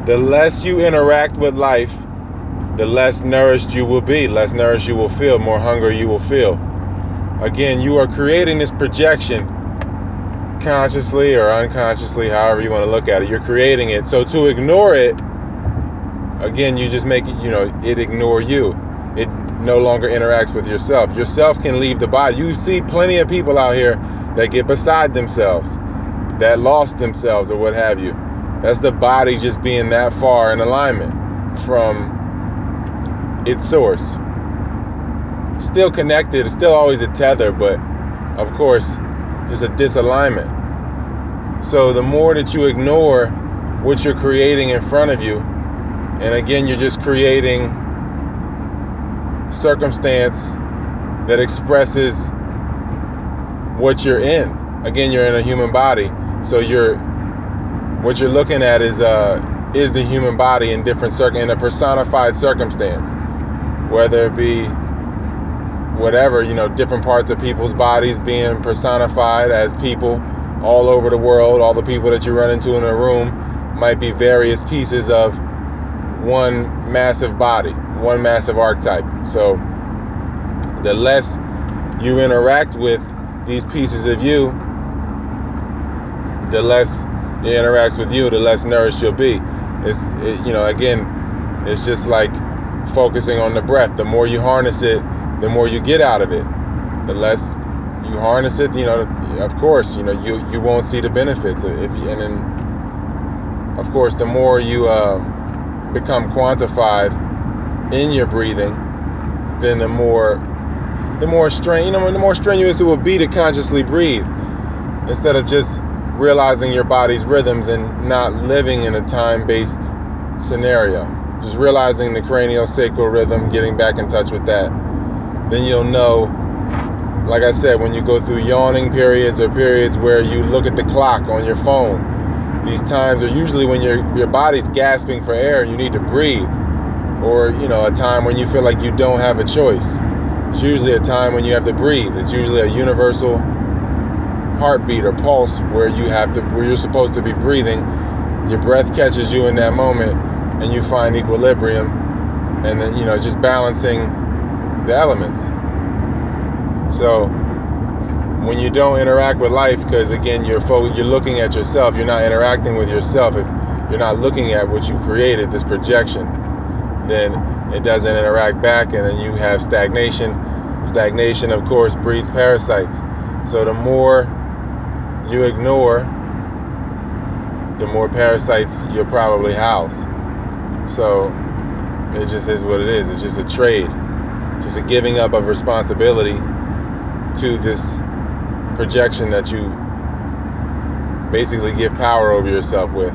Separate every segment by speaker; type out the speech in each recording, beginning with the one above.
Speaker 1: the less you interact with life, the less nourished you will be, less nourished you will feel, more hunger you will feel. Again, you are creating this projection consciously or unconsciously, however you want to look at it. You're creating it. So to ignore it, again, you just make it, it ignore you. It no longer interacts with yourself. Yourself can leave the body. You see plenty of people out here that get beside themselves, that lost themselves or what have you. That's the body just being that far in alignment from its source. Still connected, it's still always a tether, but of course, just a disalignment. So the more that you ignore what you're creating in front of you, and again, you're just creating circumstance that expresses what you're in. Again, you're in a human body, so what you're looking at is the human body in in a personified circumstance, whether it be whatever, different parts of people's bodies being personified as people all over the world. All the people that you run into in a room might be various pieces of one massive body, one massive archetype. So the less you interact with these pieces of you, the less it interacts with you, the less nourished you'll be. Again, it's just like focusing on the breath. The more you harness it, the more you get out of it. The less you harness it, of course, you won't see the benefits. And then, of course, the more you become quantified in your breathing, then the more strenuous it will be to consciously breathe, instead of just realizing your body's rhythms and not living in a time-based scenario. Just realizing the craniosacral rhythm, getting back in touch with that. Then you'll know, like I said, when you go through yawning periods or periods where you look at the clock on your phone, these times are usually when your body's gasping for air and you need to breathe, or a time when you feel like you don't have a choice. It's usually a time when you have to breathe. It's usually a universal heartbeat or pulse where you're supposed to be breathing. Your breath catches you in that moment and you find equilibrium, and then just balancing the elements. So when you don't interact with life, because again you're looking at yourself, you're not interacting with yourself, if you're not looking at what you created, this projection, then it doesn't interact back, and then you have stagnation. Stagnation, of course, breeds parasites. So the more you ignore, the more parasites you'll probably house. So it just is what it is. It's just a trade, just a giving up of responsibility to this projection that you basically give power over yourself with.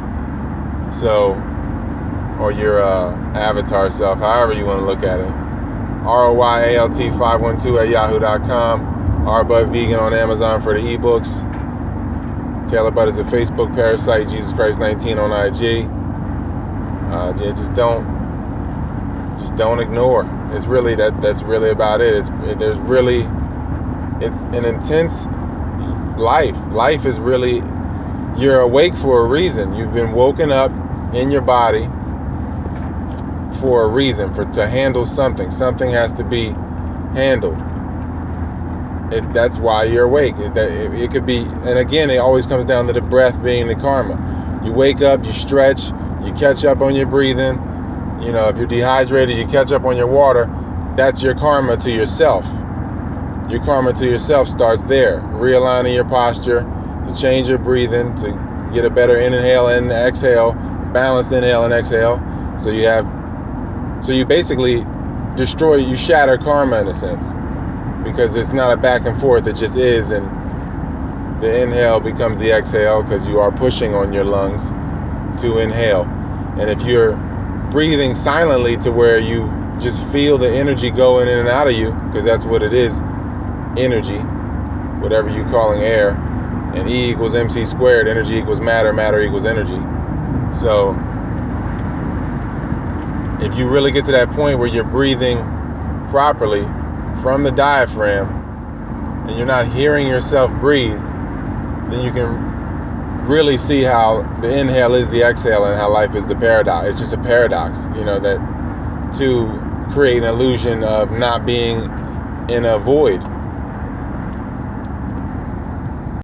Speaker 1: So, or your avatar self, however you want to look at it. ROYALT512@yahoo.com. RButt Vegan on Amazon for the ebooks. Taylor Butt is a Facebook parasite. Jesus Christ 19 on IG. Just don't ignore. It's really that's really about it. It's an intense life. Life is really, you're awake for a reason. You've been woken up in your body for a reason, to handle something. Something has to be handled. That's why you're awake. It could be, and again, it always comes down to the breath being the karma. You wake up, you stretch, you catch up on your breathing. If you're dehydrated, you catch up on your water. That's your karma to yourself. Your karma to yourself starts there. Realigning your posture, to change your breathing, to get a better inhale and exhale, balanced inhale and exhale. So you basically you shatter karma in a sense, because it's not a back and forth, it just is, and the inhale becomes the exhale because you are pushing on your lungs to inhale. And if you're breathing silently to where you just feel the energy going in and out of you, because that's what it is, energy, whatever you're calling air, and E equals MC squared, energy equals matter, matter equals energy. So if you really get to that point where you're breathing properly from the diaphragm and you're not hearing yourself breathe, then you can really see how the inhale is the exhale and how life is the paradox. It's just a paradox, you know, that to create an illusion of not being in a void.